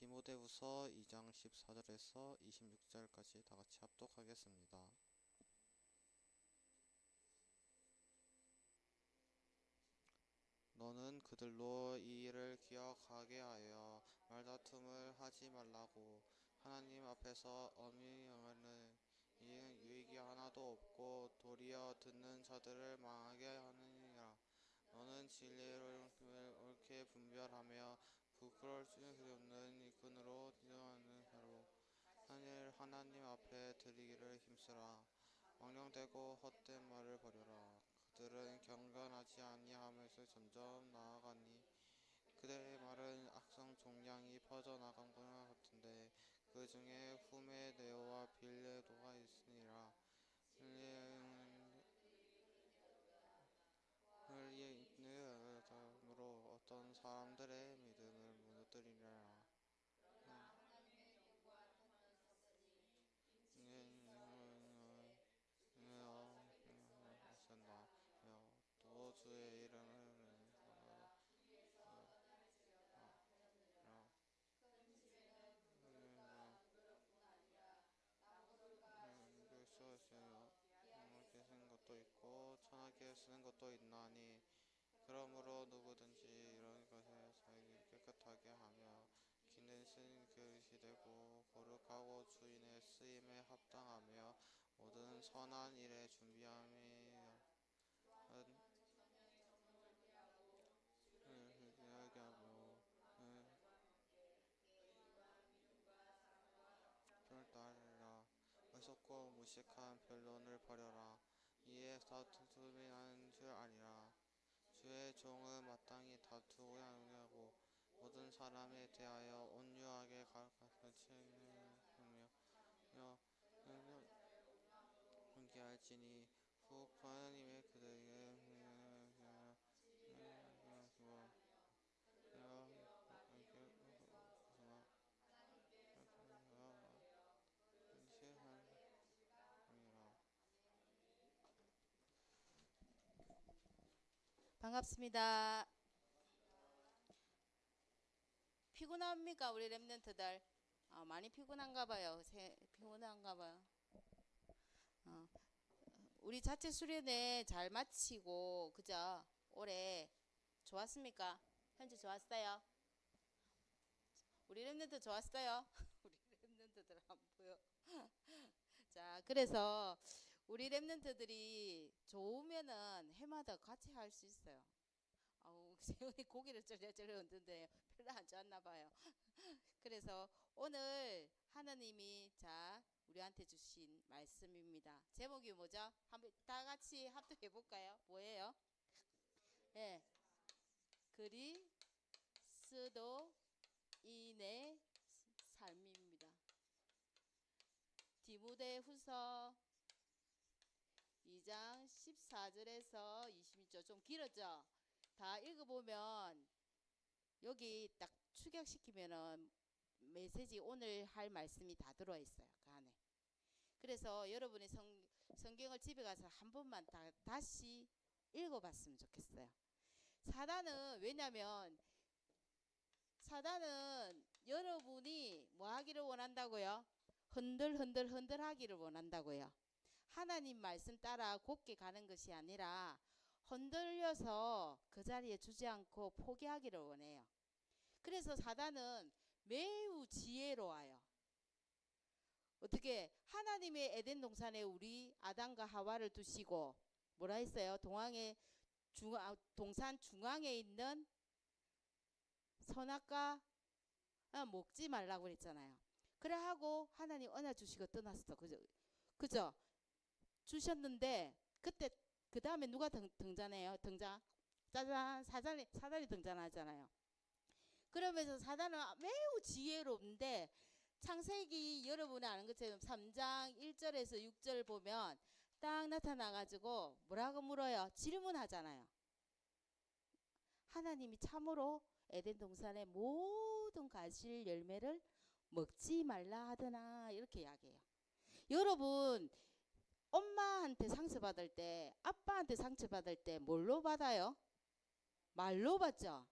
디모데후서 2장 14절에서 26절까지 다 같이 합독하겠습니다. 너는 그들로 이 일을 기억하게 하여 말다툼을 하지 말라고. 하나님 앞에서 엄히 여는 이는 유익이 하나도 없고 도리어 듣는 자들을 망하게 하느니라. 너는 진리를 옳게 분별하며 부끄러울 수 없는 일꾼으로 인정하는 자로 하나님 앞에 드리기를 힘쓰라. 망령되고 헛된 말을 버려라. 그들은 경건하지 아니하면서 점점 나아가니 그들의 말은 악성 종양이 퍼져나간 것 같은데 그 중에 후메네오와 빌레도가 있으니라. 흘리는 어떤 사람들의 믿음을 무너뜨리라. 쓴다. 또 주의 이름을 쓰는 것도 있고 천하게 쓰는 것도 있나니 그러므로 누구든지 이런 것에 자기를 깨끗하게 하며 기는 쓴 그릇이 되고 거룩하고 주인의 쓰임에 합당하며 모든 선한 일에 준비함이 하게 하고 별 따르라. 어리석고 무식한 변론을 버려라. 이에 다툼이 하는 줄 아니라. 주의 종은 마땅히 다투고 양하고 모든 사람에 대하여 온유하게 가르치며 훈계할지니 후 하나님의 그들에게 반갑습니다. 피곤합니까 우리 랩런트들? 많이 피곤한가 봐요. 피곤한가 봐요. 우리 자체 수련회 잘 마치고 그죠? 올해 좋았습니까? 현재 좋았어요? 우리 랩런트 좋았어요? 우리 랩런트들 안 보여. 자, 그래서 우리 랩런트들이 좋으면은 해마다 같이 할 수 있어요. 세훈이 고기를 쩔쩔쩔 흔든데 별로 안 좋았나 봐요. 그래서 오늘 하나님이 우리한테 주신 말씀입니다. 제목이 뭐죠? 한번 다 같이 합독해 볼까요? 뭐예요? 예. 그리스도인의 삶입니다. 디모데후서 2장 14절에서 26절 좀 길었죠? 다 읽어보면 여기 딱 축약시키면은 메시지 오늘 할 말씀이 다 들어있어요. 그 안에. 그래서 여러분이 성경을 집에 가서 한 번만 다시 읽어봤으면 좋겠어요. 왜냐면 사단은 여러분이 뭐 하기를 원한다고요? 흔들 하기를 원한다고요. 하나님 말씀 따라 곧게 가는 것이 아니라 흔들려서 그 자리에 주지 않고 포기하기를 원해요. 그래서 사단은 매우 지혜로워요. 어떻게 하나님의 에덴 동산에 우리 아담과 하와를 두시고 뭐라 했어요? 동산 중앙에 있는 선악과 먹지 말라고 그랬잖아요. 그래 하고 하나님 언약 주시고 떠났어. 그죠? 주셨는데 그때 그 다음에 누가 등장해요? 짜잔, 사단이 등장하잖아요. 그러면서 사단은 매우 지혜로운데 창세기 여러분이 아는 것처럼 3장 1절에서 6절 보면 딱 나타나가지고 뭐라고 물어요? 질문하잖아요. 하나님이 참으로 에덴 동산의 모든 과실 열매를 먹지 말라 하더나 이렇게 이야기해요. 여러분 엄마한테 상처받을 때 아빠한테 상처받을 때 뭘로 받아요? 말로 받죠.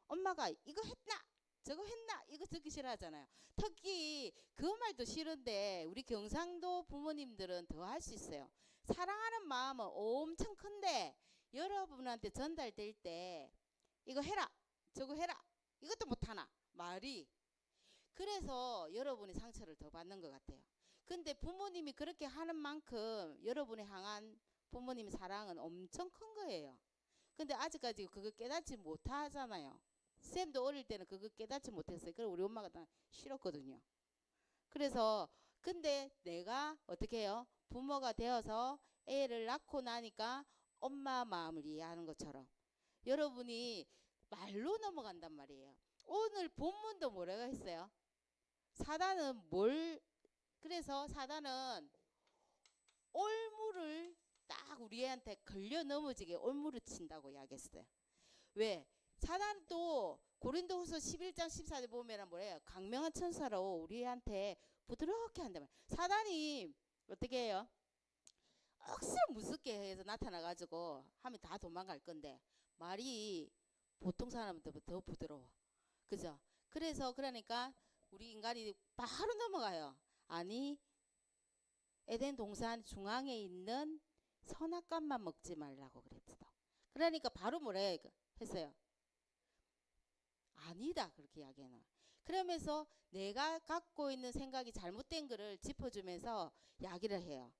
엄마가 이거 했나? 저거 했나? 이거 듣기 싫어하잖아요. 특히 그 말도 싫은데 우리 경상도 부모님들은 더 할 수 있어요. 사랑하는 마음은 엄청 큰데 여러분한테 전달될 때 이거 해라, 저거 해라, 이것도 못하나 말이. 그래서 여러분이 상처를 더 받는 것 같아요. 근데 부모님이 그렇게 하는 만큼 여러분이 향한 부모님 사랑은 엄청 큰 거예요. 근데 아직까지 그거 깨닫지 못하잖아요. 쌤도 어릴 때는 그거 깨닫지 못했어요. 그래서 우리 엄마가 다 싫었거든요. 그래서 근데 내가 어떻게 해요? 부모가 되어서 애를 낳고 나니까 엄마 마음을 이해하는 것처럼 여러분이 말로 넘어간단 말이에요. 오늘 본문도 뭐라고 했어요? 사단은 그래서 사단은 올무를 딱 우리한테 걸려 넘어지게 올무를 친다고 이야기했어요. 왜? 사단도 고린도후서 11장 14절 보면 뭐래요? 강명한 천사로 우리한테 부드럽게 한다면 사단이 어떻게 해요? 억수로 무섭게 해서 나타나가지고 하면 다 도망갈 건데 말이 보통 사람보다 더 부드러워. 그죠? 그래서 그러니까 우리 인간이 바로 넘어가요. 아니 에덴 동산 중앙에 있는 선악과만 먹지 말라고 그랬어. 그러니까 바로 뭐라 했어요? 아니다 그렇게 이야기해요. 그러면서 내가 갖고 있는 생각이 잘못된 거를 짚어주면서 이야기를 해요.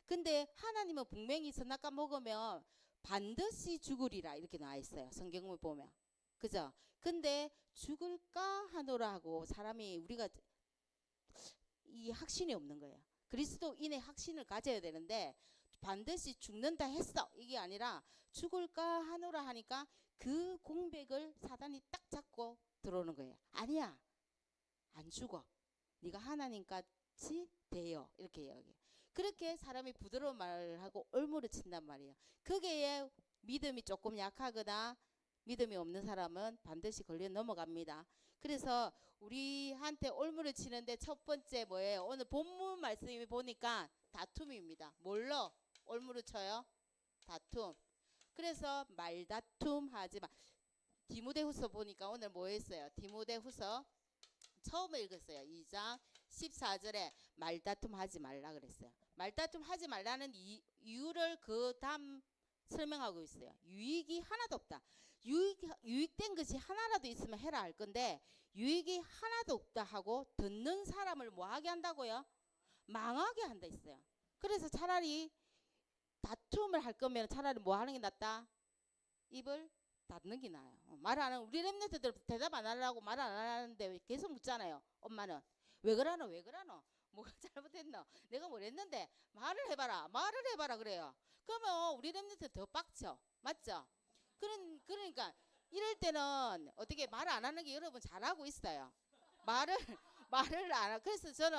근데 하나님은 분명히 선악과 먹으면 반드시 죽으리라 이렇게 나와 있어요. 성경을 보면. 그죠? 근데 죽을까 하노라 하고 사람이 우리가 이 확신이 없는 거예요. 그리스도인의 확신을 가져야 되는데 반드시 죽는다 했어. 이게 아니라 죽을까 하노라 하니까 그 공백을 사단이 딱 잡고 들어오는 거예요. 아니야. 안 죽어. 네가 하나님같이 돼요. 이렇게 이야기해요. 그렇게 사람이 부드러운 말을 하고 올무를 친단 말이에요. 그게 믿음이 조금 약하거나 믿음이 없는 사람은 반드시 걸려 넘어갑니다. 그래서 우리한테 올무를 치는데 첫 번째 뭐예요? 오늘 본문 말씀이 보니까 다툼입니다. 뭘로 올무를 쳐요? 다툼. 그래서 말다툼 하지 마. 디모데후서 보니까 오늘 뭐 했어요? 디모데후서 처음 읽었어요. 2장 14절에 말다툼 하지 말라 그랬어요. 말다툼 하지 말라는 이유를 그 다음 설명하고 있어요. 유익이 하나도 없다. 유익된 것이 하나라도 있으면 해라 할 건데 유익이 하나도 없다 하고 듣는 사람을 뭐하게 한다고요? 망하게 한다 했어요. 그래서 차라리 다툼을 할 거면 차라리 뭐 하는 게 낫다? 입을 닫는 게 나아요. 말 안 하는 우리 랩런트들 대답 안 하려고 말 안 하는데 계속 묻잖아요. 엄마는 왜 그러노 왜 그러노 뭐가 잘못했노 내가 뭘 했는데 말을 해봐라 그래요. 그러면 우리 랩런트 더 빡쳐. 맞죠? 그러니까 이럴 때는 어떻게 말 안 하는 게 여러분 잘하고 있어요. 말을 안 하고 그래서 저는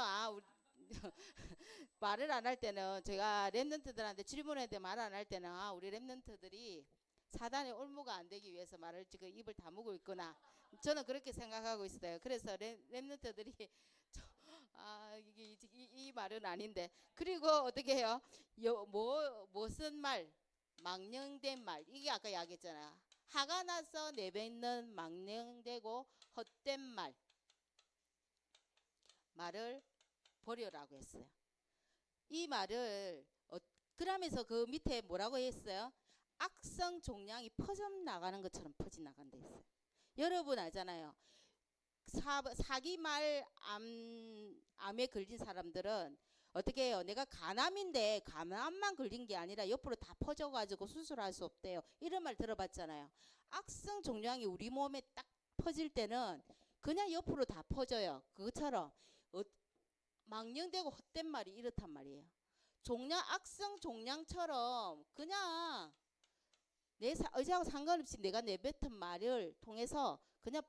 말을 안 할 때는 제가 랩런트들한테 질문할 때 말 안 할 때는 우리 랩런트들이 사단의 올무가 안 되기 위해서 말을 지금 입을 다무고 있구나. 저는 그렇게 생각하고 있어요. 그래서 랩런트들이 이게 이 말은 아닌데 그리고 어떻게 해요? 무슨 말? 망령된 말. 이게 아까 이야기했잖아요. 화가 나서 내뱉는 망령되고 헛된 말을 버려라고 했어요. 이 말을 그러면서 그 밑에 뭐라고 했어요? 악성 종양이 퍼져나가는 것처럼 퍼져나간다 했어요. 여러분 알잖아요. 사기말 암에 걸린 사람들은 어떻게 해요? 내가 간암인데 간암만 걸린 게 아니라 옆으로 다 퍼져가지고 수술할 수 없대요. 이런 말 들어봤잖아요. 악성 종양이 우리 몸에 딱 퍼질 때는 그냥 옆으로 다 퍼져요. 그것처럼 망령되고 헛된 말이 이렇단 말이에요. 악성 종양처럼 그냥 내 의지하고 상관없이 내가 내뱉은 말을 통해서 그냥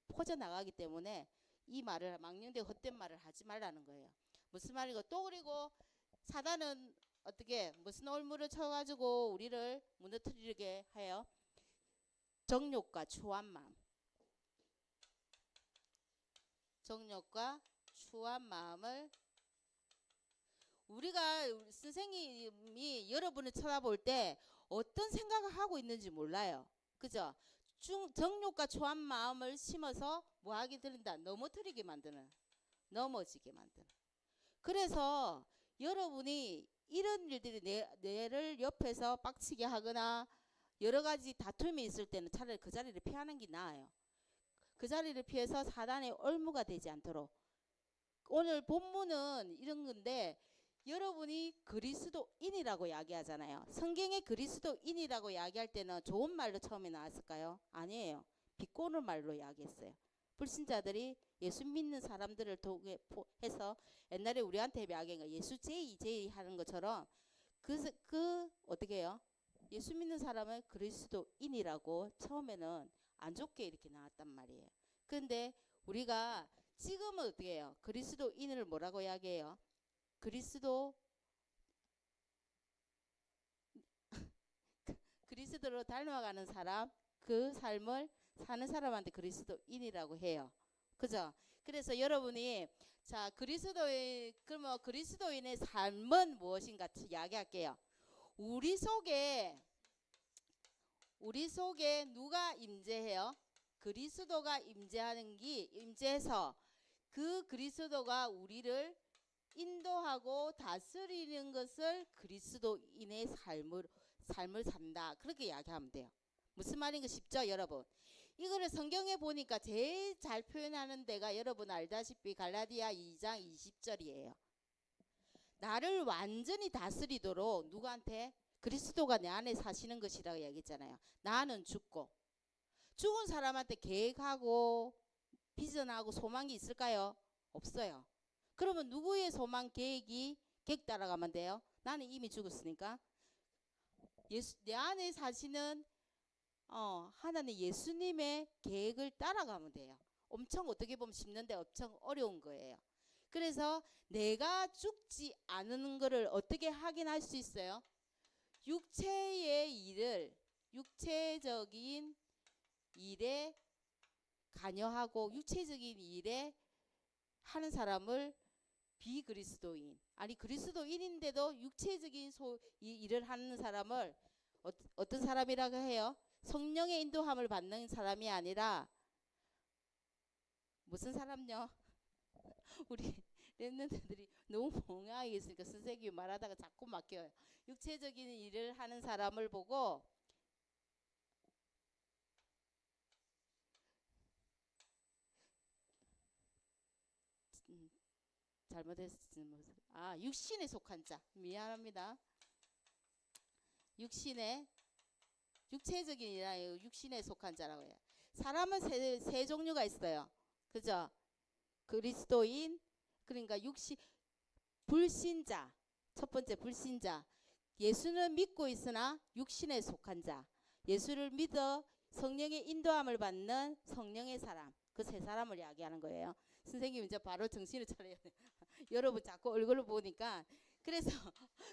퍼져나가기 때문에 이 말을 망령되고 헛된 말을 하지 말라는 거예요. 무슨 말이고 또 그리고 사단은 어떻게 무슨 올무를 쳐가지고 우리를 무너뜨리게 해요? 정욕과 추한 마음. 정욕과 추한 마음을 우리가 선생님이 여러분을 쳐다볼 때 어떤 생각을 하고 있는지 몰라요. 그죠? 정욕과 초한 마음을 심어서 뭐하게 들린다? 넘어뜨리게 만드는, 넘어지게 만드는. 그래서 여러분이 이런 일들이 뇌를 옆에서 빡치게 하거나 여러 가지 다툼이 있을 때는 차라리 그 자리를 피하는 게 나아요. 그 자리를 피해서 사단의 올무가 되지 않도록. 오늘 본문은 이런 건데 여러분이 그리스도인이라고 이야기하잖아요. 성경에 그리스도인이라고 이야기할 때는 좋은 말로 처음에 나왔을까요? 아니에요. 비꼬는 말로 이야기했어요. 불신자들이 예수 믿는 사람들을 통해 해서 옛날에 우리한테 이야기한 거 예수 제의 하는 것처럼 어떻게 해요? 예수 믿는 사람은 그리스도인이라고 처음에는 안 좋게 이렇게 나왔단 말이에요. 그런데 우리가 지금은 어떻게 해요? 그리스도인을 뭐라고 이야기해요? 그리스도로 닮아가는 사람, 그 삶을 사는 사람한테 그리스도인이라고 해요. 그죠? 그래서 여러분이 자 그러면 그리스도인의 삶은 무엇인가 이야기할게요. 우리 속에 누가 임재해요? 그리스도가 임재해서 그 그리스도가 우리를 인도하고 다스리는 것을 그리스도인의 삶을 산다. 그렇게 이야기하면 돼요. 무슨 말인가 싶죠, 여러분? 이거를 성경에 보니까 제일 잘 표현하는 데가 여러분 알다시피 갈라디아 2장 20절이에요. 나를 완전히 다스리도록 누구한테? 그리스도가 내 안에 사시는 것이라고 얘기했잖아요. 나는 죽고 죽은 사람한테 계획하고 비전하고 소망이 있을까요? 없어요. 그러면 누구의 소망 계획 따라가면 돼요? 나는 이미 죽었으니까 내 안에 사시는 하나님 예수님의 계획을 따라가면 돼요. 엄청 어떻게 보면 쉽는데 엄청 어려운 거예요. 그래서 내가 죽지 않은 것을 어떻게 확인할 수 있어요? 육체적인 일에 관여하고 육체적인 일에 하는 사람을 비그리스도인, 아니 그리스도인인데도 육체적인 일을 하는 사람을 어떤 사람이라고 해요? 성령의 인도함을 받는 사람이 아니라 무슨 사람요? 우리 랩런트들이 너무 멍하게 있으니까 선생님이 말하다가 자꾸 막혀요. 육체적인 일을 하는 사람을 보고 잘못했으면 육신에 속한 자. 미안합니다. 육체적인 일이 아니고 육신에 속한 자라고 해요. 사람은 세 종류가 있어요. 그죠? 그리스도인, 그러니까 불신자. 첫 번째 불신자. 예수는 믿고 있으나 육신에 속한 자. 예수를 믿어 성령의 인도함을 받는 성령의 사람. 그 세 사람을 이야기하는 거예요. 선생님 이제 바로 정신을 차려야 돼요. 여러분 자꾸 얼굴을 보니까. 그래서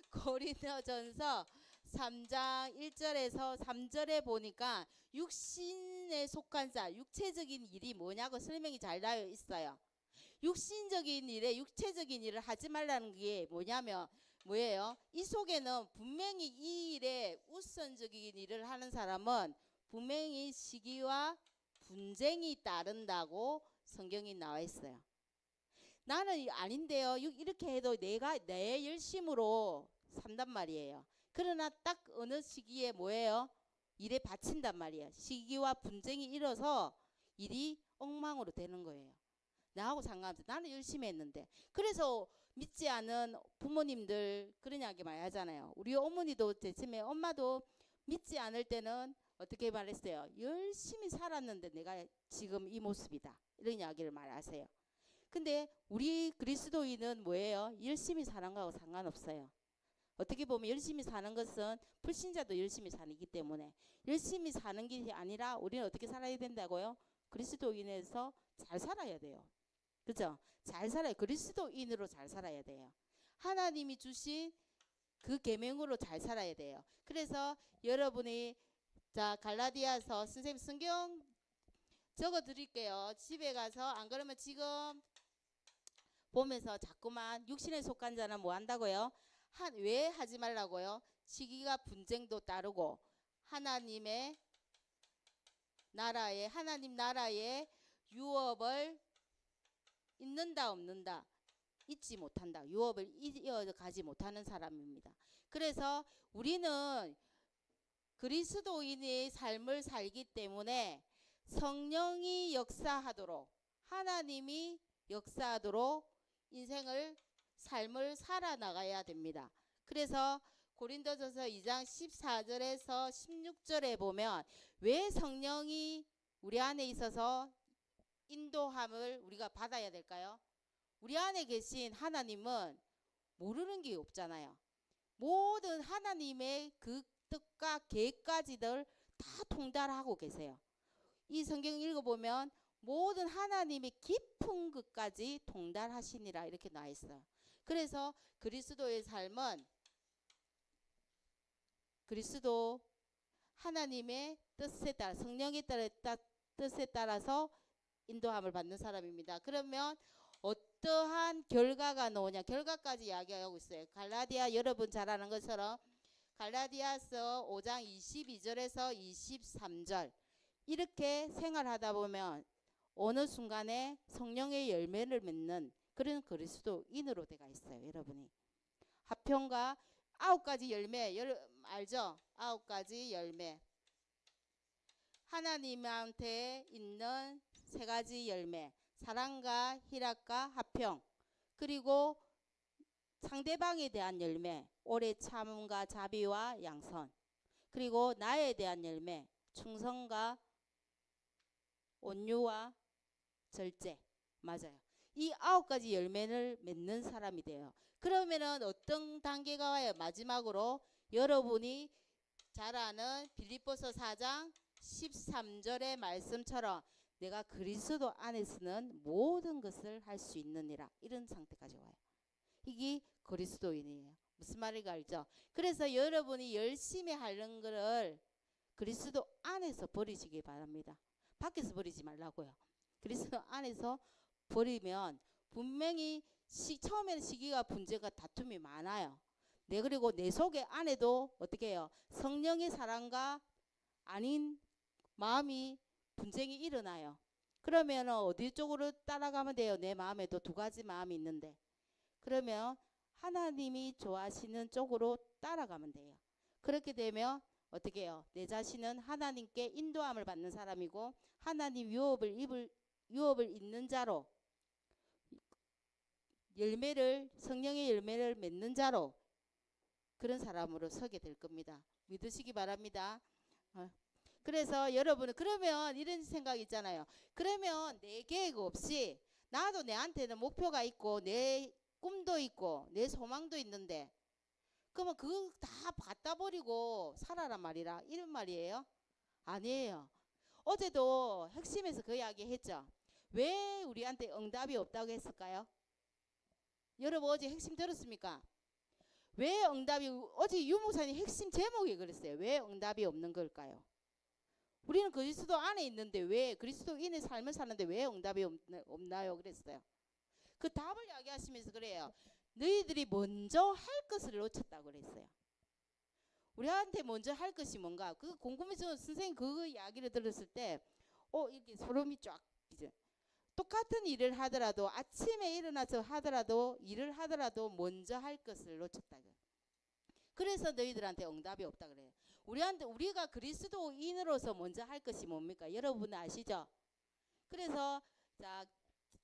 고린도전서 3장 1절에서 3절에 보니까 육신에 속한 자, 육체적인 일이 뭐냐고 설명이 잘 나와 있어요. 육신적인 일에 육체적인 일을 하지 말라는 게 뭐예요? 이 속에는 분명히 이 일에 우선적인 일을 하는 사람은 분명히 시기와 분쟁이 따른다고 성경이 나와 있어요. 나는 아닌데요. 이렇게 해도 내가 내 열심으로 산단 말이에요. 그러나 딱 어느 시기에 뭐예요? 일에 바친단 말이에요. 시기와 분쟁이 일어서 일이 엉망으로 되는 거예요. 나하고 상관없어. 나는 열심히 했는데. 그래서 믿지 않은 부모님들 그런 이야기 많이 하잖아요. 우리 어머니도 제쯤에 엄마도 믿지 않을 때는 어떻게 말했어요? 열심히 살았는데 내가 지금 이 모습이다. 이런 이야기를 말하세요. 근데 우리 그리스도인은 뭐예요? 열심히 사는 거하고 상관없어요. 어떻게 보면 열심히 사는 것은 불신자도 열심히 사기 때문에 열심히 사는 게 아니라 우리는 어떻게 살아야 된다고요? 그리스도인에서 잘 살아야 돼요. 그죠? 잘 살아야 그리스도인으로 잘 살아야 돼요. 하나님이 주신 그 계명으로 잘 살아야 돼요. 그래서 여러분이 자 갈라디아서 선생님 성경 적어 드릴게요. 집에 가서 안 그러면 지금 보면서 자꾸만 육신에 속한 자는 뭐 한다고요? 왜 하지 말라고요? 시기가 분쟁도 따르고 하나님의 나라에 하나님 나라의 유업을 있는다 없는다 잊지 못한다. 유업을 이어가지 못하는 사람입니다. 그래서 우리는 그리스도인의 삶을 살기 때문에 성령이 역사하도록 하나님이 역사하도록 인생을 삶을 살아나가야 됩니다. 그래서 고린도전서 2장 14절에서 16절에 보면 왜 성령이 우리 안에 있어서 인도함을 우리가 받아야 될까요? 우리 안에 계신 하나님은 모르는 게 없잖아요. 모든 하나님의 그 뜻과 계획까지들 다 통달하고 계세요. 이 성경 읽어보면 모든 하나님의 깊은 것까지 통달하시니라 이렇게 나와 있어요. 그래서 그리스도의 삶은 그리스도 하나님의 뜻에 따라 성령에 따라 뜻에 따라서 인도함을 받는 사람입니다. 그러면 어떠한 결과가 나오냐? 결과까지 이야기하고 있어요. 갈라디아 여러분 잘 아는 것처럼 갈라디아서 5장 22절에서 23절 이렇게 생활하다 보면 어느 순간에 성령의 열매를 맺는 그런 그리스도인으로 되어 있어요. 여러분이 화평과 9가지 열매 알죠? 9가지 열매 하나님한테 있는 3가지 열매 사랑과 희락과 화평 그리고 상대방에 대한 열매 오래 참음과 자비와 양선 그리고 나에 대한 열매 충성과 온유와 절제 맞아요. 이 9가지 열매를 맺는 사람이 돼요. 그러면은 어떤 단계가 와요? 마지막으로 여러분이 잘 아는 빌립보서 4장 13절의 말씀처럼 내가 그리스도 안에서는 모든 것을 할 수 있느니라 이런 상태까지 와요. 이게 그리스도인이에요. 무슨 말인지 알죠? 그래서 여러분이 열심히 하는 거를 그리스도 안에서 버리시기 바랍니다. 밖에서 버리지 말라고요. 그리스도 안에서 버리면 분명히 처음에는 시기가 분쟁과 다툼이 많아요. 그리고 내 속에 안에도 어떻게 해요? 성령의 사랑과 아닌 마음이 분쟁이 일어나요. 그러면 어디 쪽으로 따라가면 돼요? 내 마음에도 2가지 마음이 있는데 그러면 하나님이 좋아하시는 쪽으로 따라가면 돼요. 그렇게 되면 어떻게 해요? 내 자신은 하나님께 인도함을 받는 사람이고 하나님 유업을 있는 자로 성령의 열매를 맺는 자로 그런 사람으로 서게 될 겁니다. 믿으시기 바랍니다. 그래서 여러분은 그러면 이런 생각 있잖아요. 그러면 내 계획 없이 나도 내한테는 목표가 있고 내 꿈도 있고 내 소망도 있는데 그러면 그거 다 갖다 버리고 살아란 말이라 이런 말이에요? 아니에요. 어제도 핵심에서 그 이야기 했죠. 왜 우리한테 응답이 없다고 했을까요? 여러분 어제 핵심 들었습니까? 왜 응답이 어제 유목사님 핵심 제목이 그랬어요. 왜 응답이 없는 걸까요? 우리는 그리스도 안에 있는데 왜 그리스도인의 삶을 사는데 왜 응답이 없나요? 그랬어요. 그 답을 이야기하시면서 그래요. 너희들이 먼저 할 것을 놓쳤다고 그랬어요. 우리한테 먼저 할 것이 뭔가 그 궁금해서 선생님 그 이야기를 들었을 때 이렇게 소름이 쫙 이제 똑같은 일을 하더라도 아침에 일어나서 하더라도 일을 하더라도 먼저 할 것을 놓쳤다. 그래서 너희들한테 응답이 없다 그래요. 우리가 그리스도인으로서 먼저 할 것이 뭡니까? 여러분 아시죠? 그래서 자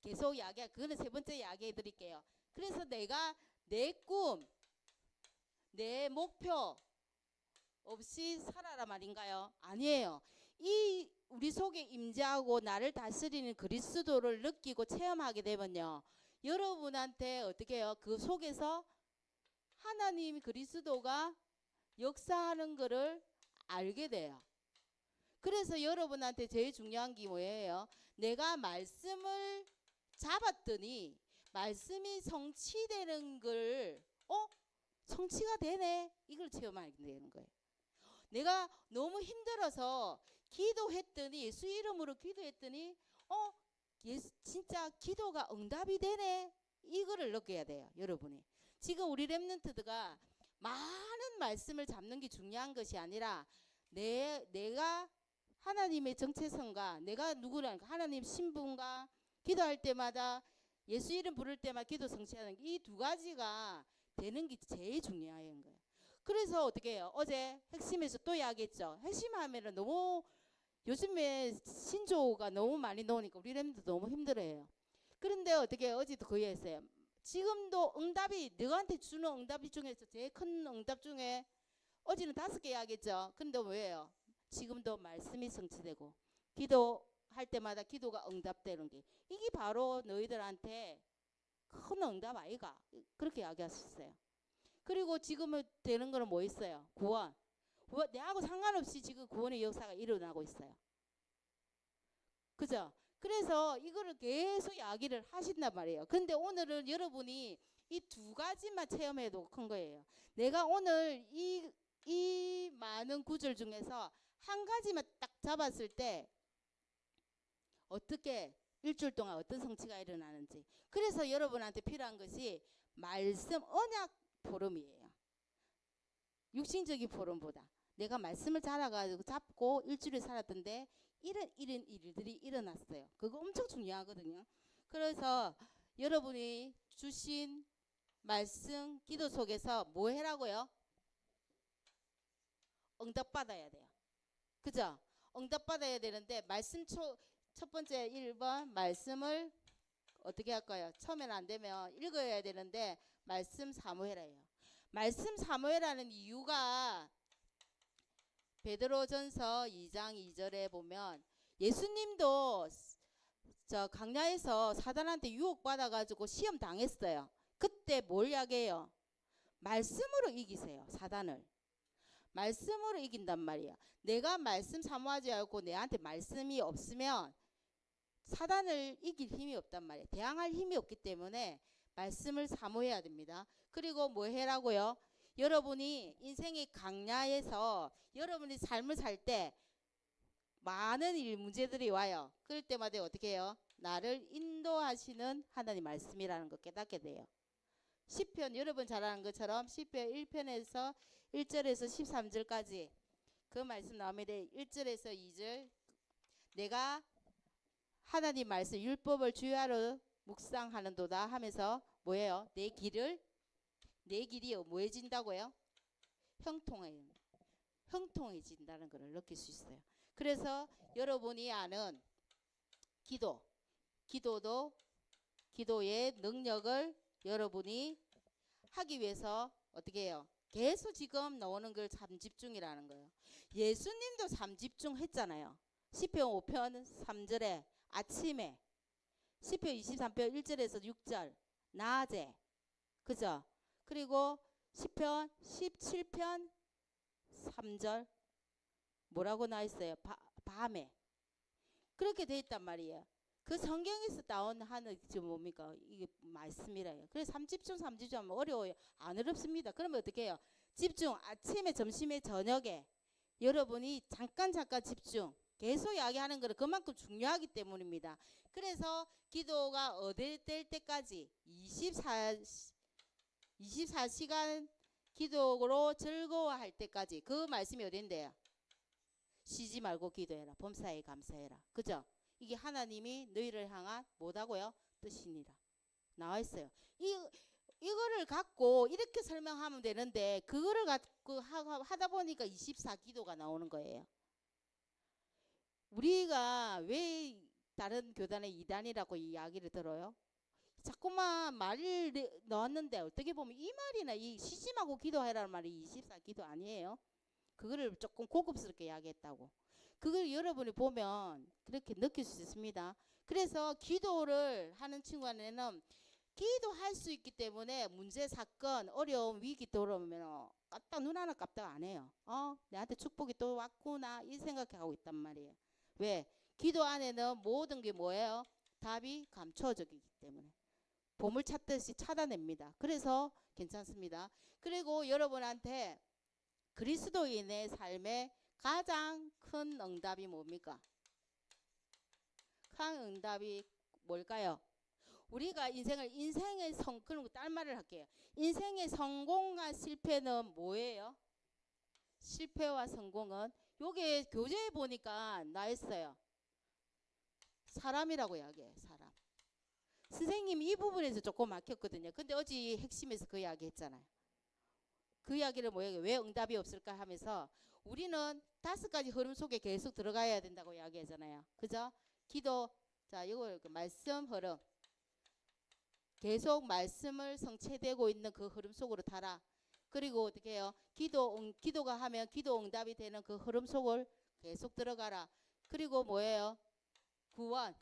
계속 그거는 3번째 이야기해 드릴게요. 그래서 내가 내 꿈, 내 목표 없이 살아라 말인가요? 아니에요. 이 우리 속에 임재하고 나를 다스리는 그리스도를 느끼고 체험하게 되면요. 여러분한테 어떻게 해요? 그 속에서 하나님 그리스도가 역사하는 것을 알게 돼요. 그래서 여러분한테 제일 중요한 게 뭐예요? 내가 말씀을 잡았더니 말씀이 성취되는 걸 성취가 되네. 이걸 체험하게 되는 거예요. 내가 너무 힘들어서 기도했더니 예수 이름으로 기도했더니 진짜 기도가 응답이 되네. 이거를 느껴야 돼요. 여러분이. 지금 우리 렘넌트가 많은 말씀을 잡는 게 중요한 것이 아니라 내가 하나님의 정체성과 내가 누구라는 하나님 신분과 기도할 때마다 예수 이름 부를 때마다 기도 성취하는 이 두 가지가 되는 게 제일 중요한 거예요. 그래서 어떻게 해요? 어제 핵심에서 또 이야기했죠. 핵심하면은 너무 요즘에 신조가 너무 많이 나오니까 우리 렘도 너무 힘들어해요. 그런데 어떻게 해요? 어제도 그 얘기했어요. 지금도 응답이 너한테 주는 응답 중에서 제일 큰 응답 중에 어제는 5개 이야기했죠. 근데 왜요? 지금도 말씀이 성취되고 기도할 때마다 기도가 응답되는 게 이게 바로 너희들한테 큰 응답 아이가 그렇게 이야기하셨어요. 그리고 지금은 되는 거는 뭐 있어요? 구원. 내하고 상관없이 지금 구원의 역사가 일어나고 있어요. 그죠? 그래서 이거를 계속 이야기를 하신단 말이에요. 근데 오늘은 여러분이 이 두 가지만 체험해도 큰 거예요. 내가 오늘 이 많은 구절 중에서 한 가지만 딱 잡았을 때 어떻게 일주일 동안 어떤 성취가 일어나는지. 그래서 여러분한테 필요한 것이 말씀 언약 포럼이에요. 육신적인 포럼보다 내가 말씀을 잡아가지고 잡고 일주일을 살았던데 이런 일들이 일어났어요. 그거 엄청 중요하거든요. 그래서 여러분이 주신 말씀 기도 속에서 뭐 해라고요? 응답 받아야 돼요. 그죠? 응답 받아야 되는데 말씀 첫 번째 1번 말씀을 어떻게 할까요? 처음에는 안 되면 읽어야 되는데 말씀 사모해라예요. 말씀 사모해라는 이유가 베드로전서 2장 2절에 보면 예수님도 저 강야에서 사단한테 유혹받아가지고 시험 당했어요. 그때 뭘 이야기해요? 말씀으로 이기세요. 사단을. 말씀으로 이긴단 말이야. 내가 말씀 사모하지 않고 내한테 말씀이 없으면 사단을 이길 힘이 없단 말이에요. 대항할 힘이 없기 때문에 말씀을 사모해야 됩니다. 그리고 뭐 해라고요? 여러분이 인생의 강야에서 여러분이 삶을 살 때 많은 문제들이 와요. 그럴 때마다 어떻게 해요? 나를 인도하시는 하나님 말씀이라는 거 깨닫게 돼요. 시편 여러분 잘 아는 것처럼 시편 1편에서 1절에서 13절까지 그 말씀 나옵니다. 1절에서 2절 내가 하나님 말씀 율법을 주야로 묵상하는도다 하면서 뭐예요? 내 길이요 뭐해진다고요? 형통해진다는 것을 느낄 수 있어요. 그래서 여러분이 아는 기도의 능력을 여러분이 하기 위해서 어떻게 해요? 계속 지금 나오는 걸 삼집중이라는 거예요. 예수님도 삼집중 했잖아요. 시편 5편 3절에 아침에 시편 23편 1절에서 6절 낮에 그죠? 그리고 시편 17편 3절 뭐라고 나와 있어요? 밤에 그렇게 돼 있단 말이에요. 그 성경에서 나온 하는 지금 뭡니까? 이게 말씀이래요. 그래서 삼집중 하면 어려워요. 안 어렵습니다. 그러면 어떻게 해요? 집중 아침에 점심에 저녁에 여러분이 잠깐 집중 계속 이야기하는 거는 그만큼 중요하기 때문입니다. 그래서 기도가 어딜 될 때까지 24시간 기도로 즐거워할 때까지 그 말씀이 어딘데요? 쉬지 말고 기도해라. 범사에 감사해라. 그죠? 이게 하나님이 너희를 향한 뭐다고요? 뜻이니라. 나와 있어요. 이거를 갖고 이렇게 설명하면 되는데 그거를 갖고 하다 보니까 24기도가 나오는 거예요. 우리가 왜 다른 교단의 이단이라고 이야기를 들어요? 자꾸만 말을 넣었는데 어떻게 보면 이 말이나 이 쉬지 말고 기도해라는 말이 24기도 아니에요. 그거를 조금 고급스럽게 이야기했다고. 그걸 여러분이 보면 그렇게 느낄 수 있습니다. 그래서 기도를 하는 친구한테는 기도할 수 있기 때문에 문제, 사건, 어려움, 위기 들어오면 깜딱 눈 하나 깜딱 안 해요. 내한테 축복이 또 왔구나 이 생각하고 있단 말이에요. 왜? 기도 안에는 모든 게 뭐예요? 답이 감춰져 있기 때문에 보물 찾듯이 찾아냅니다. 그래서 괜찮습니다. 그리고 여러분한테 그리스도인의 삶의 가장 큰 응답이 뭡니까? 큰 응답이 뭘까요? 우리가 인생의 그럼 딴 말을 할게요. 인생의 성공과 실패는 뭐예요? 실패와 성공은 요게 교재에 보니까 나있어요. 사람이라고 이야기해요. 사람. 선생님이 이 부분에서 조금 막혔거든요. 근데 어제 핵심에서 그 이야기 했잖아요. 그 이야기를 뭐예요? 왜 응답이 없을까 하면서 우리는 5가지 흐름 속에 계속 들어가야 된다고 이야기하잖아요. 그죠? 기도, 자, 이거 말씀 흐름. 계속 말씀을 성취되고 있는 그 흐름 속으로 타라. 그리고 어떻게 해요? 기도가 하면 기도 응답이 되는 그 흐름 속을 계속 들어가라. 그리고 뭐예요? 구원.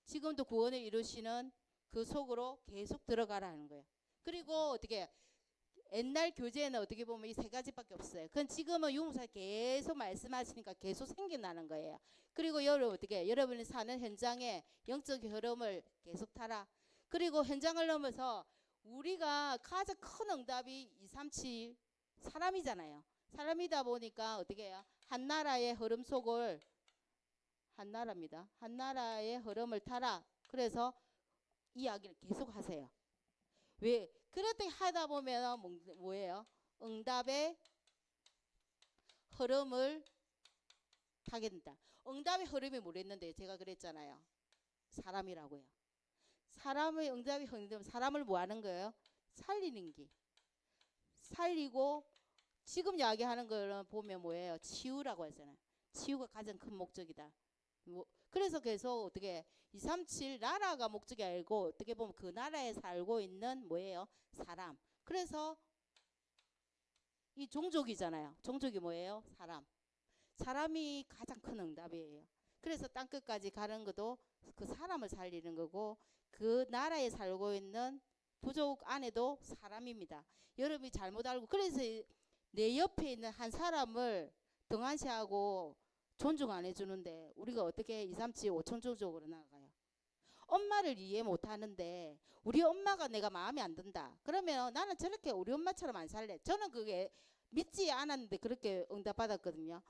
지금도 구원을 이루시는 그 속으로 계속 들어가라는 거예요. 그리고 어떻게 옛날 교재에는 어떻게 보면 이 3가지밖에 없어요. 그건 지금은 유무사 계속 말씀하시니까 계속 생겨나는 거예요. 그리고 여러분 어떻게 여러분이 사는 현장에 영적 흐름을 계속 타라. 그리고 현장을 넘어서 우리가 가장 큰 응답이 237 사람이잖아요. 사람이다 보니까 어떻게 해요? 한 나라의 흐름 속을 한 나라입니다. 한 나라의 흐름을 타라. 그래서 이야기를 계속 하세요. 왜? 그렇게 하다 보면 뭐예요? 응답의 흐름을 타게 된다. 응답의 흐름이 뭐랬는데 제가 그랬잖아요. 사람이라고요. 사람의 응답이 흐르면 사람을 뭐 하는 거예요? 살리는 게. 살리고 지금 이야기하는 거를 보면 뭐예요? 치유라고 하잖아요. 치유가 가장 큰 목적이다. 그래서 계속 어떻게 237 나라가 목적이 아니고 어떻게 보면 그 나라에 살고 있는 뭐예요? 사람. 그래서 이 종족이잖아요. 종족이 뭐예요? 사람. 사람이 가장 큰 응답이에요. 그래서 땅끝까지 가는 것도 그 사람을 살리는 거고 그 나라에 살고 있는 부족 안에도 사람입니다. 여러분이 잘못 알고 그래서 내 옆에 있는 한 사람을 등한시하고 존중 안 해주는데 우리가 어떻게 237 5천조적으로 나가요? 엄마를 이해 못하는데 우리 엄마가 내가 마음에 안 든다. 그러면 나는 저렇게 우리 엄마처럼 안 살래. 저는 그게 믿지 않았는데 그렇게 응답받았거든요.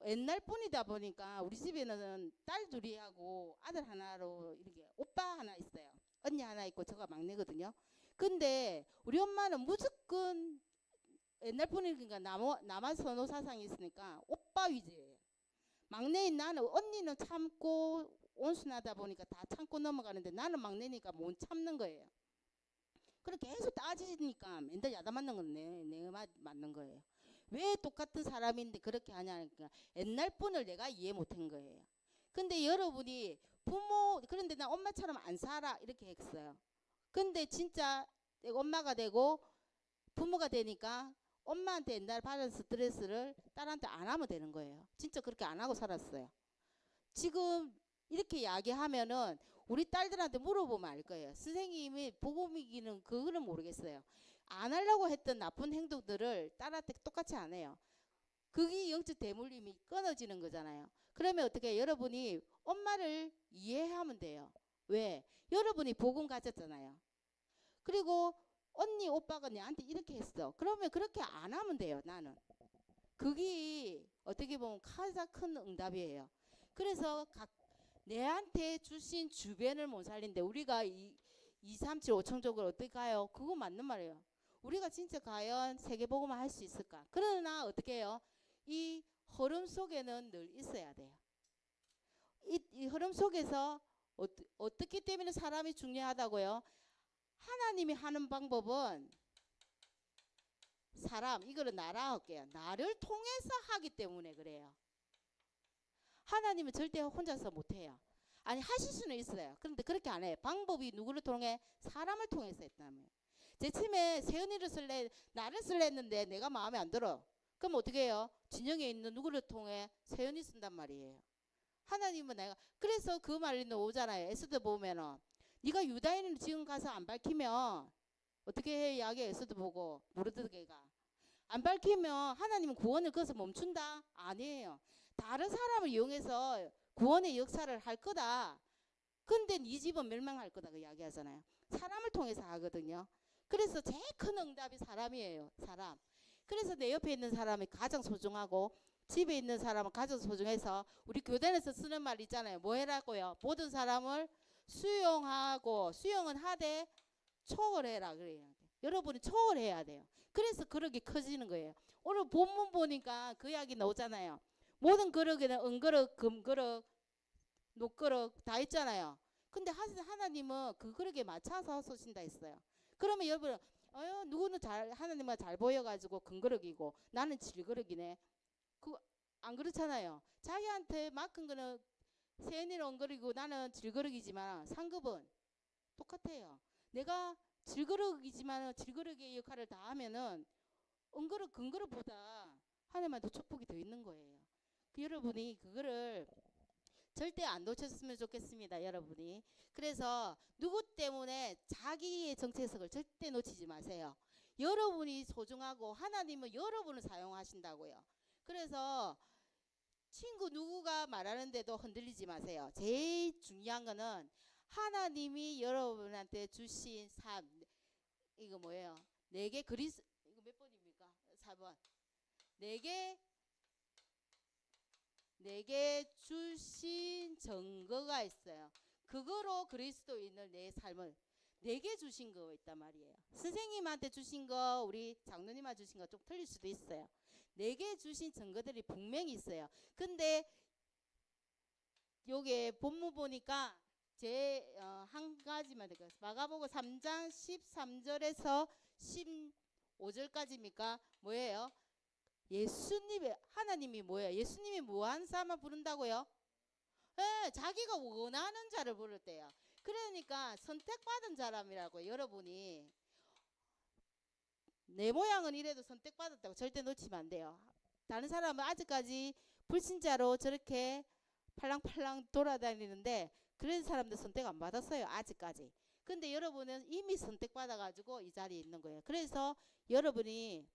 옛날 분이다 보니까 우리 집에는 딸 둘이하고 아들 하나로 이렇게 오빠 하나 있어요. 언니 하나 있고 저가 막내거든요. 근데 우리 엄마는 무조건 옛날 분이니까 남아 선호 사상이 있으니까 오빠 위주예요. 막내인 나는 언니는 참고 온순하다 보니까 다 참고 넘어가는데 나는 막내니까 못 참는 거예요. 그렇게 계속 따지니까 맨날 야단 맞는 건 내가 맞는 거예요. 왜 똑같은 사람인데 그렇게 하냐니까 옛날 분을 내가 이해 못한 거예요. 근데 여러분이 부모 그런데 나 엄마처럼 안 살아 이렇게 했어요. 근데 진짜 내가 엄마가 되고 부모가 되니까 엄마한테 옛날 받은 스트레스를 딸한테 안 하면 되는 거예요. 진짜 그렇게 안 하고 살았어요. 지금 이렇게 이야기하면은 우리 딸들한테 물어보면 알 거예요. 선생님이 복음이기는 그거는 모르겠어요. 안 하려고 했던 나쁜 행동들을 딸한테 똑같이 안 해요. 그게 영적 대물림이 끊어지는 거잖아요. 그러면 어떻게 여러분이 엄마를 이해하면 돼요. 왜? 여러분이 복음 가졌잖아요. 그리고 언니 오빠가 내한테 이렇게 했어. 그러면 그렇게 안 하면 돼요. 나는. 그게 어떻게 보면 가장 큰 응답이에요. 그래서 내한테 주신 주변을 못 살린데 우리가 237 5천족을 어떻게 가요? 그거 맞는 말이에요. 우리가 진짜 과연 세계복음을 할 수 있을까? 그러나 어떻게 해요? 이 흐름 속에는 늘 있어야 돼요. 이 흐름 속에서 어떻기 때문에 사람이 중요하다고요? 하나님이 하는 방법은 사람 이거를 나라 할게요. 나를 통해서 하기 때문에 그래요. 하나님은 절대 혼자서 못해요. 아니 하실 수는 있어요. 그런데 그렇게 안 해요. 방법이 누구를 통해? 사람을 통해서 했다면. 제 침에 세연이를 쓸래 나를 쓸래 했는데 내가 마음에 안 들어. 그럼 어떻게 해요? 진영에 있는 누구를 통해? 세연이 쓴단 말이에요. 하나님은 내가 그래서 그 말이 나오잖아요. 에스더 보면은 네가 유다인은 지금 가서 안 밝히면 어떻게 해? 야게 에스더 보고 모르드게가 안 밝히면 하나님은 구원을 거기서 멈춘다? 아니에요. 다른 사람을 이용해서 구원의 역사를 할 거다. 근데 네 집은 멸망할 거다 그 이야기하잖아요. 사람을 통해서 하거든요. 그래서 제일 큰 응답이 사람이에요. 사람. 그래서 내 옆에 있는 사람이 가장 소중하고 집에 있는 사람은 가장 소중해서 우리 교단에서 쓰는 말 있잖아요. 뭐 해라고요? 모든 사람을 수용하고 수용은 하되 초월해라 그래요. 여러분이 초월해야 돼요. 그래서 그릇이 커지는 거예요. 오늘 본문 보니까 그 이야기 나오잖아요. 모든 그릇에는 은그릇, 금그릇, 녹그릇 다 있잖아요. 근데 하나님은 그 그릇에 맞춰서 쏘신다 했어요. 그러면 여러분, 누구는 하나님과 잘 보여가지고 금그릇이고 나는 질그릇이네. 안 그렇잖아요. 자기한테 맡은 거는 세인이 은그릇이고 나는 질그릇이지만 상급은 똑같아요. 내가 질그릇이지만 질그릇의 역할을 다 하면은 은그릇 금그릇보다 하나님한테 축복이 더 있는 거예요. 여러분이 그거를 절대 안 놓쳤으면 좋겠습니다. 여러분이. 그래서 누구 때문에 자기의 정체성을 절대 놓치지 마세요. 여러분이 소중하고 하나님은 여러분을 사용하신다고요. 그래서 친구 누구가 말하는데도 흔들리지 마세요. 제일 중요한 거는 하나님이 여러분한테 주신 삶. 이거 뭐예요? 내게 이거 몇 번입니까? 4번. 내게 주신 증거가 있어요. 그거로 그리스도인을 내 삶을 내게 주신 거 있단 말이에요. 선생님한테 주신 거, 우리 장로님한테 주신 거 좀 틀릴 수도 있어요. 내게 주신 증거들이 분명히 있어요. 근데 요게 본문 보니까 한 가지만 될까요? 마가복음 3장 13절에서 15절까지입니까? 뭐예요? 하나님이 뭐예요? 예수님이 무한 사람을 부른다고요? 예, 자기가 원하는 자를 부를 때요. 그러니까 선택받은 사람이라고. 여러분이 내 모양은 이래도 선택받았다고 절대 놓치면 안 돼요. 다른 사람은 아직까지 불신자로 저렇게 팔랑팔랑 돌아다니는데 그런 사람들 선택 안 받았어요. 아직까지. 근데 여러분은 이미 선택받아가지고 이 자리에 있는 거예요. 그래서 여러분이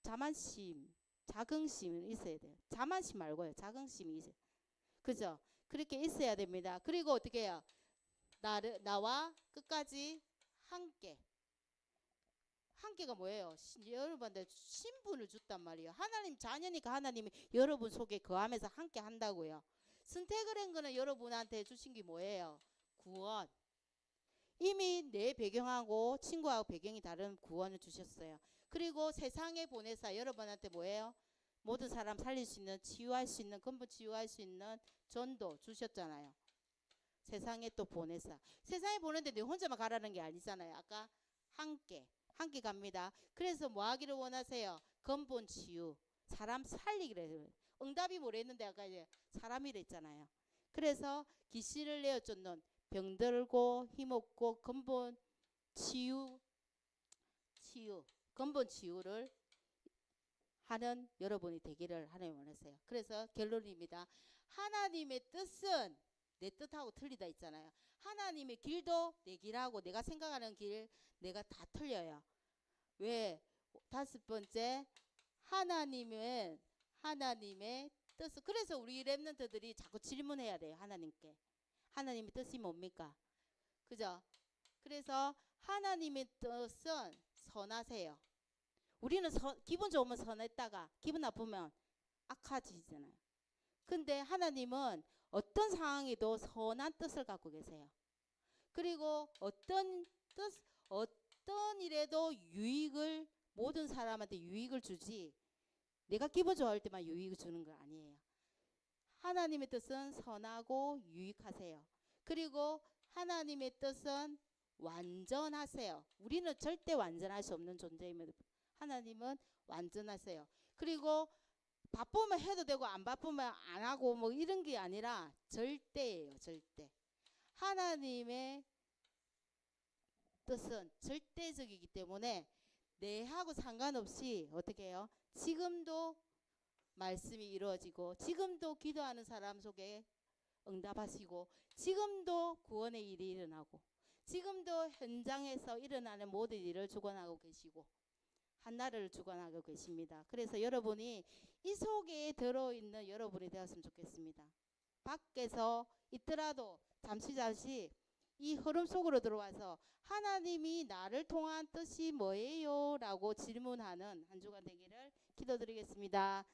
자만심, 자긍심이 있어야 돼요. 자만심 말고요. 자긍심이 있어요. 그죠? 그렇게 있어야 됩니다. 그리고 어떻게 해요? 나와 끝까지 함께. 함께가 뭐예요? 여러분한테 신분을 줬단 말이에요. 하나님 자녀니까 하나님이 여러분 속에 거하면서 함께 한다고요. 선택을 한 거는 여러분한테 주신 게 뭐예요? 구원. 이미 내 배경하고 친구하고 배경이 다른 구원을 주셨어요. 그리고 세상에 보내사 여러분한테 뭐예요? 모든 사람 살릴 수 있는, 치유할 수 있는, 근본 치유할 수 있는 전도 주셨잖아요. 세상에 또 보내사. 세상에 보내는데 내 혼자만 가라는 게 아니잖아요. 아까 함께 갑니다. 그래서 뭐 하기를 원하세요? 근본 치유. 사람 살리기를. 응답이 뭐랬는데 아까 이제 사람이라 했잖아요. 그래서 귀신을 내어 쫓는 병들고 힘없고 근본 치유, 근본 치유를 하는 여러분이 되기를 하나님 원하세요. 그래서 결론입니다. 하나님의 뜻은 내 뜻하고 틀리다 있잖아요. 하나님의 길도 내 길하고 내가 생각하는 길 내가 다 틀려요. 왜? 5번째, 하나님의 뜻. 그래서 우리 렘넌트들이 자꾸 질문해야 돼요. 하나님께. 하나님의 뜻이 뭡니까? 그죠? 그래서 하나님의 뜻은 선하세요. 우리는 기분 좋으면 선했다가 기분 나쁘면 악하지잖아요. 근데 하나님은 어떤 상황에도 선한 뜻을 갖고 계세요. 그리고 어떤 일에도 모든 사람한테 유익을 주지 내가 기분 좋아할 때만 유익을 주는 거 아니에요. 하나님의 뜻은 선하고 유익하세요. 그리고 하나님의 뜻은 완전하세요. 우리는 절대 완전할 수 없는 존재임에도 하나님은 완전하세요. 그리고 바쁘면 해도 되고 안 바쁘면 안 하고 뭐 이런 게 아니라 절대예요. 절대. 하나님의 뜻은 절대적이기 때문에 내하고 상관없이 어떻게 해요? 지금도 말씀이 이루어지고 지금도 기도하는 사람 속에 응답하시고 지금도 구원의 일이 일어나고 지금도 현장에서 일어나는 모든 일을 주관하고 계시고 한나라를 주관하고 계십니다. 그래서 여러분이 이 속에 들어있는 여러분이 되었으면 좋겠습니다. 밖에서 있더라도 잠시 이 흐름 속으로 들어와서 하나님이 나를 통한 뜻이 뭐예요? 라고 질문하는 한 주간 되기를 기도드리겠습니다.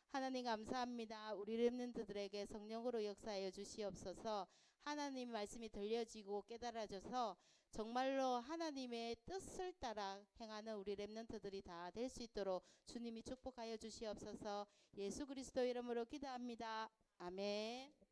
하나님 감사합니다. 우리 렘넌트들에게 성령으로 역사하여 주시옵소서. 하나님 말씀이 들려지고 깨달아져서 정말로 하나님의 뜻을 따라 행하는 우리 렘넌트들이 다 될 수 있도록 주님이 축복하여 주시옵소서. 예수 그리스도 이름으로 기도합니다. 아멘.